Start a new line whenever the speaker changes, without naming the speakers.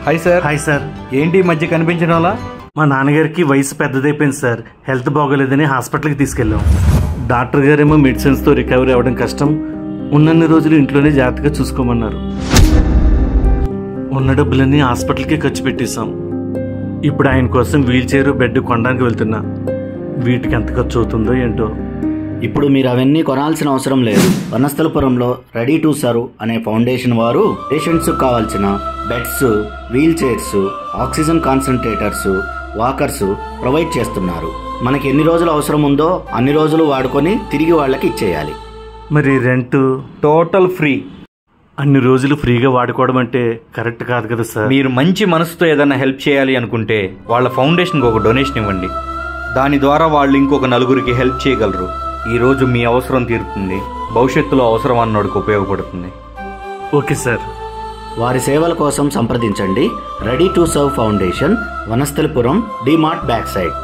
Hi sir.
Hi sir.
ఏంటి ఈ మధ్య కనిపించడం వల్ల?
మా నాన్నగారికి వయసు పెద్దదైపోయింది సార్. హెల్త్ బాగోలేదని హాస్పిటల్కి తీసుకెళ్ళాం. డాక్టర్ గారేమో మెడిసిన్స్తో రికవరీ అవ్వడం కష్టం, ఉన్నన్ని రోజులు ఇంట్లోనే జాగ్రత్తగా చూసుకోమన్నారు. ఉన్న డబ్బులన్నీ హాస్పిటల్కి ఖర్చు పెట్టేశాం. ఇప్పుడు ఆయన కోసం వీల్ చైర్ బెడ్ కొనడానికి వెళ్తున్నా. వీటికి ఎంత ఖర్చు అవుతుందో ఏంటో.
ఇప్పుడు మీరు అవన్నీ కొనాల్సిన అవసరం లేదు. వనస్థలపురంలో రెడీ టు సర్వ్ అనే ఫౌండేషన్ వారు పేషెంట్స్ కావాల్సిన beds, wheel chairs, oxygen concentrators, walkers provide చేస్తున్నారు. మనకి ఎన్ని రోజులు అవసరం ఉందో అన్ని రోజులు వాడుకొని తిరిగి వాళ్ళకి ఇచ్చేయాలి.
మరి రెంట్
టోటల్ ఫ్రీ.
అన్ని రోజులు ఫ్రీగా వాడుకోవడం అంటే కరెక్ట్ కాదు కదా సార్.
మీరు మంచి మనసుతో ఏదైనా హెల్ప్ చేయాలి అనుకుంటే వాళ్ళ ఫౌండేషన్కి ఒక డొనేషన్ ఇవ్వండి. దాని ద్వారా వాళ్ళు ఇంకొక నలుగురికి హెల్ప్ చేయగలరు. ఈరోజు మీ అవసరం తీరుతుంది, భవిష్యత్తులో అవసరం అన్నోడికి ఉపయోగపడుతుంది.
Okay sir.
వారి సేవల కోసం సంప్రదించండి. Ready to serve foundation, Vanasthalipuram, DMart back side.